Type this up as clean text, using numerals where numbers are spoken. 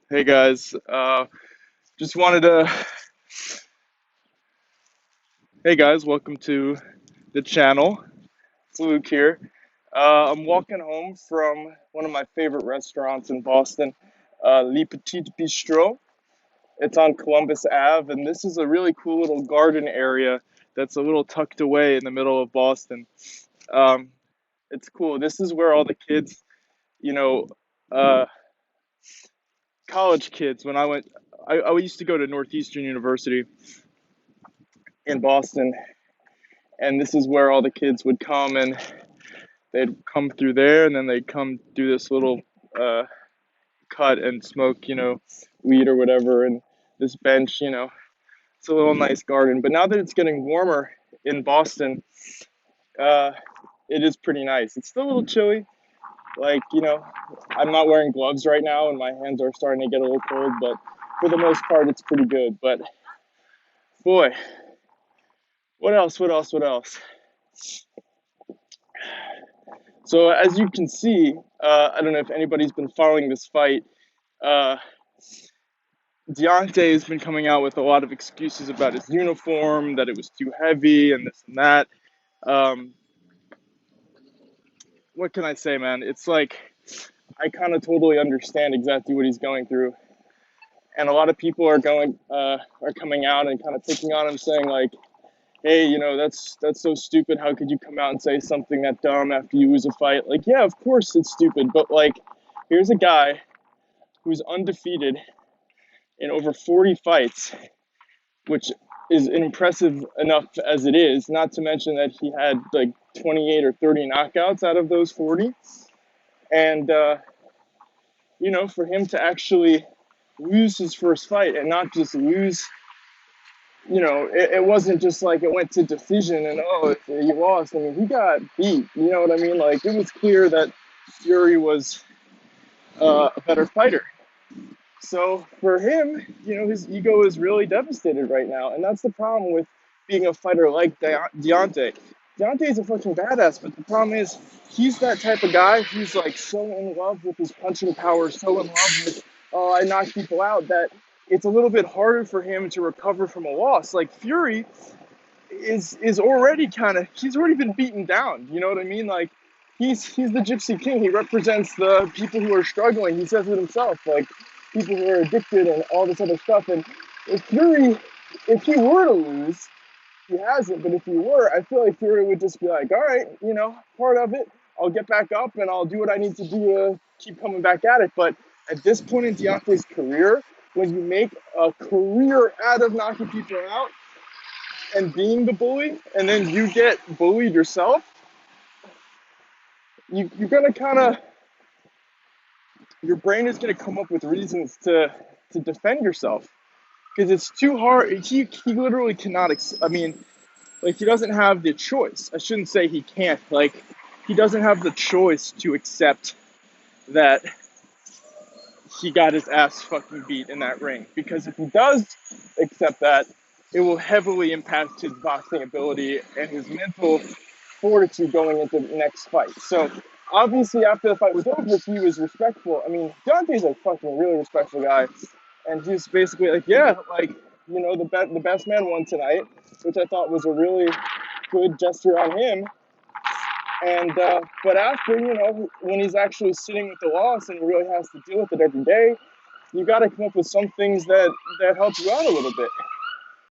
Hey guys, just wanted to. Hey guys, welcome to the channel. It's Luke here. I'm walking home from one of my favorite restaurants in Boston, Le Petit Bistrot. It's on Columbus Ave, and this is a really cool little garden area that's a little tucked away in the middle of Boston. Um, it's cool. This is where all the kids, you know, uh, college kids. When I used to go to Northeastern University in Boston, and this is where all the kids would come, and they'd come through there, and then they'd come do this little uh, cut and smoke, weed or whatever, and this bench, it's a little nice garden. But now that it's getting warmer in Boston, uh, it is pretty nice. It's still a little chilly. Like, I'm not wearing gloves right now, and my hands are starting to get a little cold, but for the most part, it's pretty good. But boy, what else? What else? What else? So as you can see, I don't know if anybody's been following this fight. Uh, Deontay has been coming out with a lot of excuses about his uniform, that it was too heavy, and this and that. Um, what can I say, man? It's like I kind of totally understand exactly what he's going through, and a lot of people are coming out and kind of picking on him, saying like, "Hey, that's so stupid. How could you come out and say something that dumb after you lose a fight?" Like, yeah, of course it's stupid, but like, here's a guy who's undefeated in over 40 fights, which is impressive enough as it is, not to mention that he had like 28 or 30 knockouts out of those 40. And, for him to actually lose his first fight and not just lose, it wasn't just like it went to decision and, oh, he lost. I mean, he got beat. You know what I mean? Like, it was clear that Fury was a better fighter. So for him, his ego is really devastated right now, and that's the problem with being a fighter like Deontay. Deontay is a fucking badass, but the problem is he's that type of guy who's like so in love with his punching power, so in love with, oh, I knock people out, that it's a little bit harder for him to recover from a loss. Like Fury is already he's already been beaten down. You know what I mean? Like he's the Gypsy King. He represents the people who are struggling. He says it himself, like people who are addicted and all this other stuff. And if Fury, if he were to lose, he hasn't. But if he were, I feel like Fury would just be like, all right, part of it. I'll get back up and I'll do what I need to do to keep coming back at it. But at this point in Deontay's career, when you make a career out of knocking people out, and being the bully, and then you get bullied yourself, you're gonna kind of, your brain is gonna come up with reasons to defend yourself because it's too hard. He literally cannot. I mean, like he doesn't have the choice. I shouldn't say he can't. Like he doesn't have the choice to accept that he got his ass fucking beat in that ring, because if he does accept that, it will heavily impact his boxing ability and his mental fortitude going into the next fight. So obviously after the fight was over, he was respectful. I mean, Deontay's a fucking really respectful guy, and he's basically like, yeah, like the best man won tonight, which I thought was a really good gesture on him. And but after, when he's actually sitting with the loss and really has to deal with it every day, you got to come up with some things that help you out a little bit.